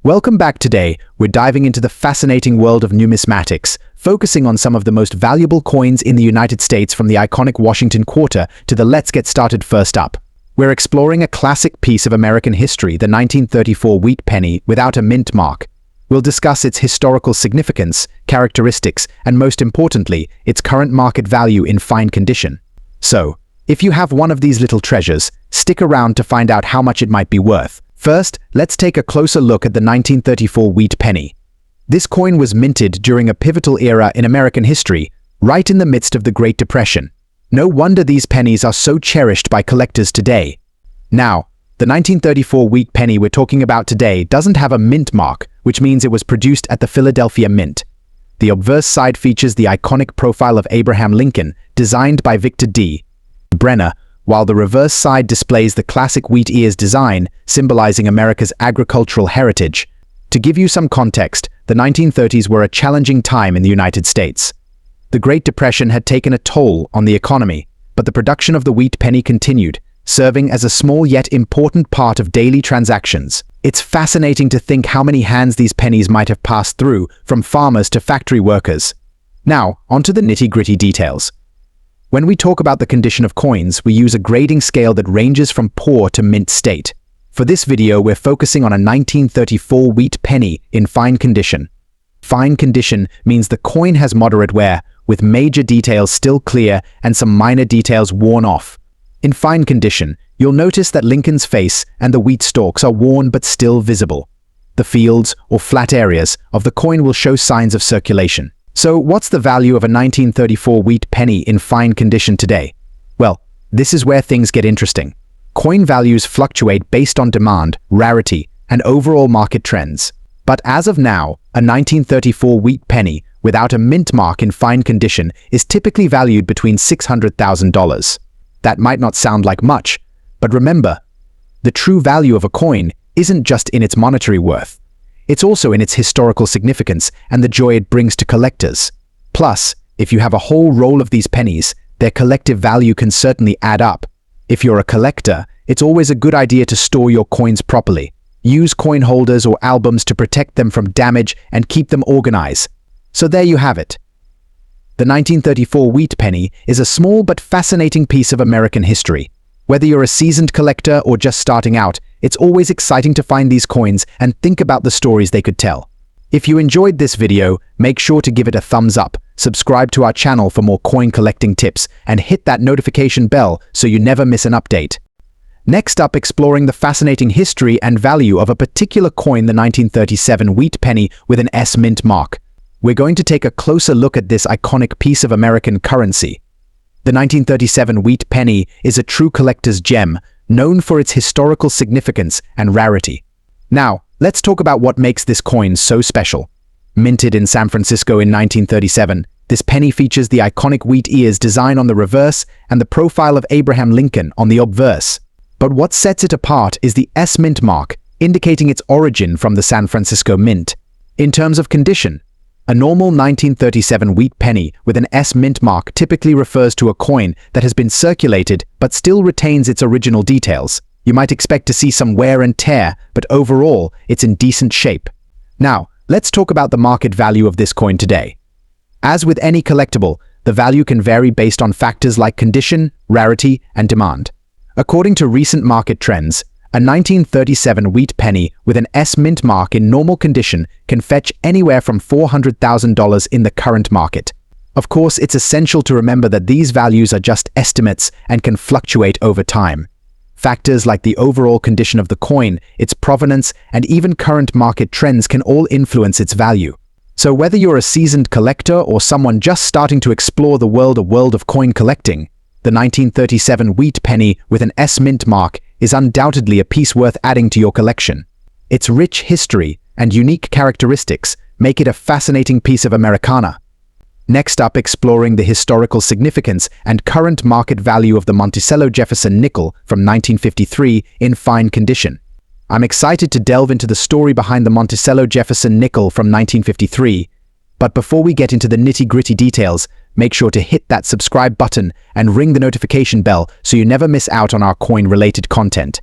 Welcome back. Today, we're diving into the fascinating world of numismatics, focusing on some of the most valuable coins in the United States, from the iconic Washington quarter to the Let's Get Started. First up, we're exploring a classic piece of American history, the 1934 wheat penny without a mint mark. We'll discuss its historical significance, characteristics, and most importantly, its current market value in fine condition. So, if you have one of these little treasures, stick around to find out how much it might be worth. First, let's take a closer look at the 1934 wheat penny. This coin was minted during a pivotal era in American history, right in the midst of the Great Depression. No wonder these pennies are so cherished by collectors today. Now, the 1934 wheat penny we're talking about today doesn't have a mint mark, which means it was produced at the Philadelphia Mint. The obverse side features the iconic profile of Abraham Lincoln, designed by Victor D. Brenner, while the reverse side displays the classic wheat ears design, symbolizing America's agricultural heritage. To give you some context, the 1930s were a challenging time in the United States. The Great Depression had taken a toll on the economy, but the production of the wheat penny continued, serving as a small yet important part of daily transactions. It's fascinating to think how many hands these pennies might have passed through, from farmers to factory workers. Now, onto the nitty-gritty details. When we talk about the condition of coins, we use a grading scale that ranges from poor to mint state. For this video, we're focusing on a 1934 wheat penny in fine condition. Fine condition means the coin has moderate wear, with major details still clear and some minor details worn off. In fine condition, you'll notice that Lincoln's face and the wheat stalks are worn but still visible. The fields, or flat areas, of the coin will show signs of circulation. So, what's the value of a 1934 wheat penny in fine condition today? Well, this is where things get interesting. Coin values fluctuate based on demand, rarity, and overall market trends. But as of now, a 1934 wheat penny without a mint mark in fine condition is typically valued between $600,000. That might not sound like much, but remember, the true value of a coin isn't just in its monetary worth. It's also in its historical significance and the joy it brings to collectors. Plus, if you have a whole roll of these pennies, their collective value can certainly add up. If you're a collector, it's always a good idea to store your coins properly. Use coin holders or albums to protect them from damage and keep them organized. So there you have it. The 1934 wheat penny is a small but fascinating piece of American history. Whether you're a seasoned collector or just starting out, it's always exciting to find these coins and think about the stories they could tell. If you enjoyed this video, make sure to give it a thumbs up, subscribe to our channel for more coin collecting tips, and hit that notification bell so you never miss an update. Next up, exploring the fascinating history and value of a particular coin, the 1937 wheat penny with an S mint mark. We're going to take a closer look at this iconic piece of American currency. The 1937 wheat penny is a true collector's gem, known for its historical significance and rarity. Now, let's talk about what makes this coin so special. Minted in San Francisco in 1937, this penny features the iconic wheat ears design on the reverse and the profile of Abraham Lincoln on the obverse. But what sets it apart is the S mint mark, indicating its origin from the San Francisco Mint. In terms of condition, a normal 1937 wheat penny with an S mint mark typically refers to a coin that has been circulated but still retains its original details. You might expect to see some wear and tear, but overall, it's in decent shape. Now, let's talk about the market value of this coin today. As with any collectible, the value can vary based on factors like condition, rarity, and demand. According to recent market trends, a 1937 wheat penny with an S mint mark in normal condition can fetch anywhere from $400,000 in the current market. Of course, it's essential to remember that these values are just estimates and can fluctuate over time. Factors like the overall condition of the coin, its provenance, and even current market trends can all influence its value. So whether you're a seasoned collector or someone just starting to explore the world of coin collecting, the 1937 wheat penny with an S mint mark is undoubtedly a piece worth adding to your collection. Its rich history and unique characteristics make it a fascinating piece of Americana. Next up, exploring the historical significance and current market value of the Monticello Jefferson nickel from 1953 in fine condition. I'm excited to delve into the story behind the Monticello Jefferson nickel from 1953, but before we get into the nitty-gritty details, make sure to hit that subscribe button and ring the notification bell so you never miss out on our coin-related content.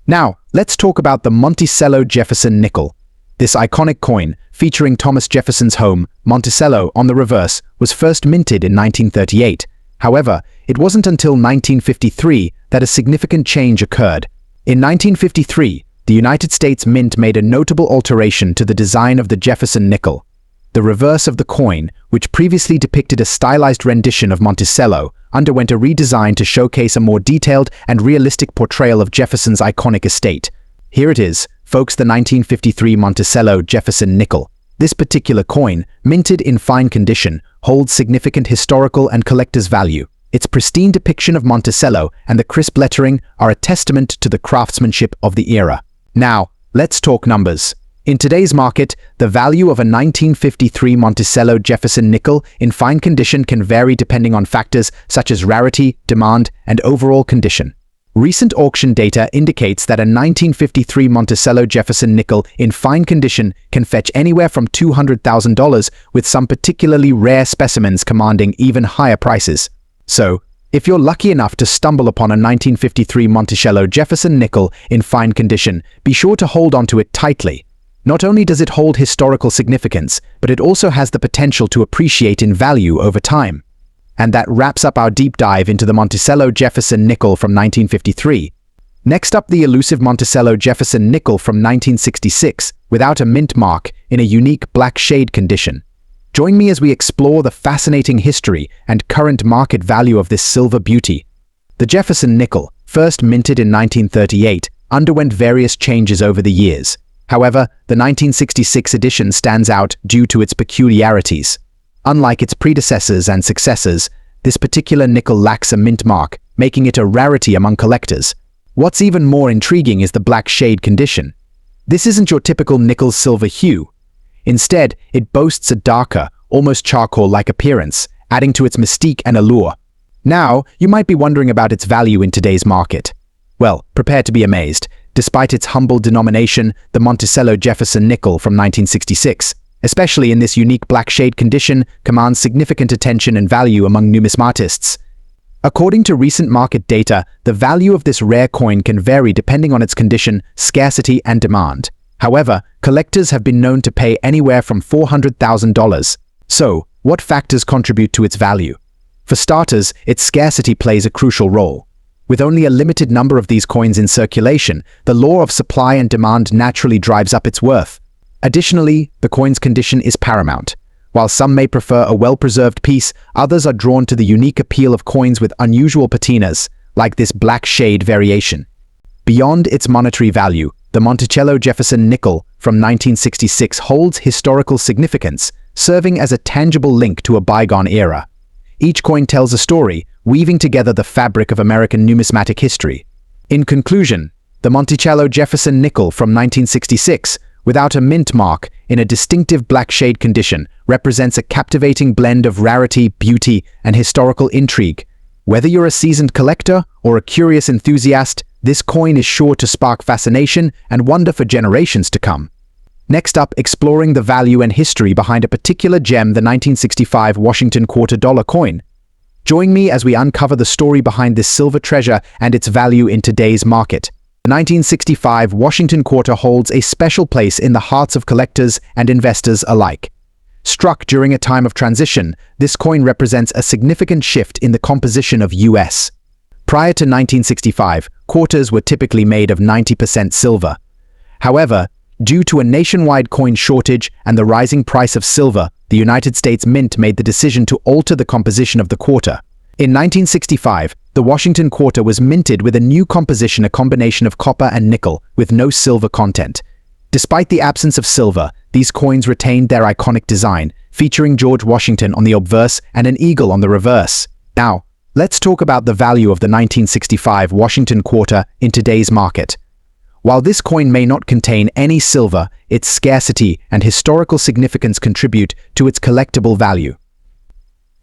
Now, let's talk about the Monticello Jefferson nickel. This iconic coin, featuring Thomas Jefferson's home, Monticello, on the reverse, was first minted in 1938. However, it wasn't until 1953 that a significant change occurred. In 1953, the United States Mint made a notable alteration to the design of the Jefferson nickel. The reverse of the coin, which previously depicted a stylized rendition of Monticello, underwent a redesign to showcase a more detailed and realistic portrayal of Jefferson's iconic estate. Here it is, folks, the 1953 Monticello Jefferson nickel. This particular coin, minted in fine condition, holds significant historical and collector's value. Its pristine depiction of Monticello and the crisp lettering are a testament to the craftsmanship of the era. Now, let's talk numbers. In today's market, the value of a 1953 Monticello Jefferson nickel in fine condition can vary depending on factors such as rarity, demand, and overall condition. Recent auction data indicates that a 1953 Monticello Jefferson nickel in fine condition can fetch anywhere from $200,000, with some particularly rare specimens commanding even higher prices. So, if you're lucky enough to stumble upon a 1953 Monticello Jefferson nickel in fine condition, be sure to hold onto it tightly. Not only does it hold historical significance, but it also has the potential to appreciate in value over time. And that wraps up our deep dive into the Monticello Jefferson nickel from 1953. Next up, the elusive Monticello Jefferson nickel from 1966, without a mint mark, in a unique black shade condition. Join me as we explore the fascinating history and current market value of this silver beauty. The Jefferson nickel, first minted in 1938, underwent various changes over the years. However, the 1966 edition stands out due to its peculiarities. Unlike its predecessors and successors, this particular nickel lacks a mint mark, making it a rarity among collectors. What's even more intriguing is the black shade condition. This isn't your typical nickel silver hue. Instead, it boasts a darker, almost charcoal-like appearance, adding to its mystique and allure. Now, you might be wondering about its value in today's market. Well, prepare to be amazed. Despite its humble denomination, the Monticello Jefferson nickel from 1966, especially in this unique black shade condition, commands significant attention and value among numismatists. According to recent market data, the value of this rare coin can vary depending on its condition, scarcity, and demand. However, collectors have been known to pay anywhere from $400,000. So, what factors contribute to its value? For starters, its scarcity plays a crucial role. With only a limited number of these coins in circulation, the law of supply and demand naturally drives up its worth. Additionally, the coin's condition is paramount. While some may prefer a well-preserved piece, others are drawn to the unique appeal of coins with unusual patinas, like this black shade variation. Beyond its monetary value, the Monticello Jefferson nickel from 1966 holds historical significance, serving as a tangible link to a bygone era. Each coin tells a story, weaving together the fabric of American numismatic history. In conclusion, the Monticello Jefferson nickel from 1966, without a mint mark, in a distinctive black shade condition, represents a captivating blend of rarity, beauty, and historical intrigue. Whether you're a seasoned collector or a curious enthusiast, this coin is sure to spark fascination and wonder for generations to come. Next up, exploring the value and history behind a particular gem, the 1965 Washington $quarter coin. Join me as we uncover the story behind this silver treasure and its value in today's market. The 1965 Washington quarter holds a special place in the hearts of collectors and investors alike. Struck during a time of transition, this coin represents a significant shift in the composition of U.S. Prior to 1965, quarters were typically made of 90% silver. However, due to a nationwide coin shortage and the rising price of silver, the United States Mint made the decision to alter the composition of the quarter. In 1965, the Washington quarter was minted with a new composition, a combination of copper and nickel, with no silver content. Despite the absence of silver, these coins retained their iconic design, featuring George Washington on the obverse and an eagle on the reverse. Now, let's talk about the value of the 1965 Washington quarter in today's market. While this coin may not contain any silver, its scarcity and historical significance contribute to its collectible value.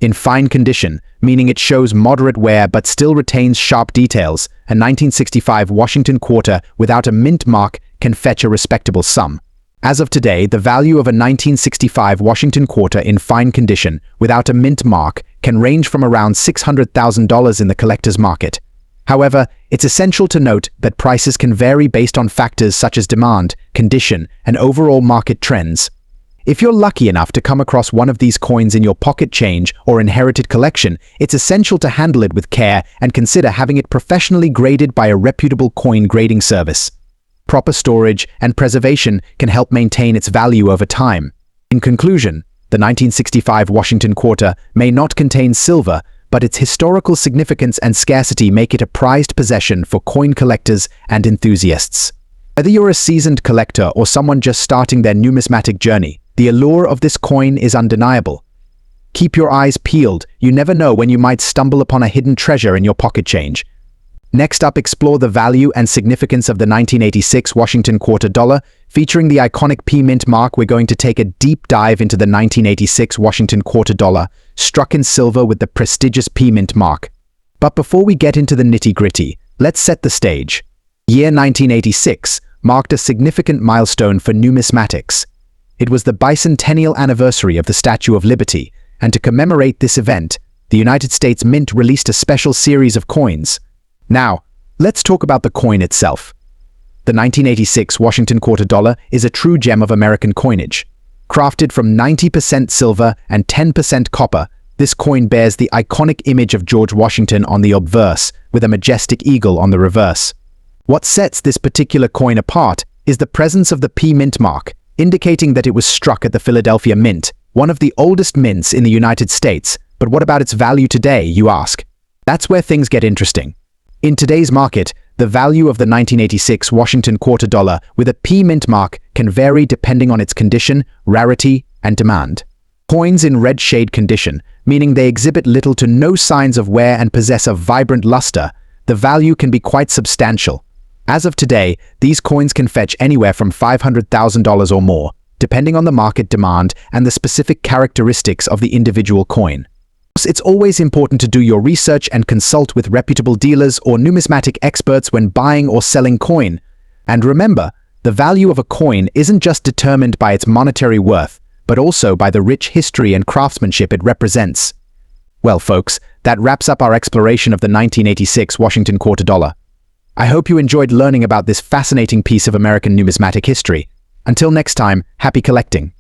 In fine condition, meaning it shows moderate wear but still retains sharp details, a 1965 Washington quarter without a mint mark can fetch a respectable sum. As of today, the value of a 1965 Washington quarter in fine condition without a mint mark can range from around $600,000 in the collector's market. However, it's essential to note that prices can vary based on factors such as demand, condition, and overall market trends. If you're lucky enough to come across one of these coins in your pocket change or inherited collection, it's essential to handle it with care and consider having it professionally graded by a reputable coin grading service. Proper storage and preservation can help maintain its value over time. In conclusion, the 1965 Washington quarter may not contain silver, but its historical significance and scarcity make it a prized possession for coin collectors and enthusiasts. Whether you're a seasoned collector or someone just starting their numismatic journey, the allure of this coin is undeniable. Keep your eyes peeled. You never know when you might stumble upon a hidden treasure in your pocket change. Next up, explore the value and significance of the 1986 Washington quarter dollar. Featuring the iconic P Mint mark, we're going to take a deep dive into the 1986 Washington quarter dollar, struck in silver with the prestigious P Mint mark. But before we get into the nitty-gritty, let's set the stage. Year 1986 marked a significant milestone for numismatics. It was the bicentennial anniversary of the Statue of Liberty, and to commemorate this event, the United States Mint released a special series of coins. Now, let's talk about the coin itself. The 1986 Washington quarter dollar is a true gem of American coinage. Crafted from 90% silver and 10% copper, this coin bears the iconic image of George Washington on the obverse, with a majestic eagle on the reverse. What sets this particular coin apart is the presence of the P Mint mark, indicating that it was struck at the Philadelphia Mint, one of the oldest mints in the United States. But what about its value today, you ask? That's where things get interesting. In today's market, the value of the 1986 Washington quarter dollar with a P Mint mark can vary depending on its condition, rarity, and demand. Coins in red shade condition, meaning they exhibit little to no signs of wear and possess a vibrant luster, the value can be quite substantial. As of today, these coins can fetch anywhere from $500,000 or more, depending on the market demand and the specific characteristics of the individual coin. It's always important to do your research and consult with reputable dealers or numismatic experts when buying or selling coin. And remember, the value of a coin isn't just determined by its monetary worth, but also by the rich history and craftsmanship it represents. Well, folks, that wraps up our exploration of the 1986 Washington quarter dollar. I hope you enjoyed learning about this fascinating piece of American numismatic history. Until next time, happy collecting.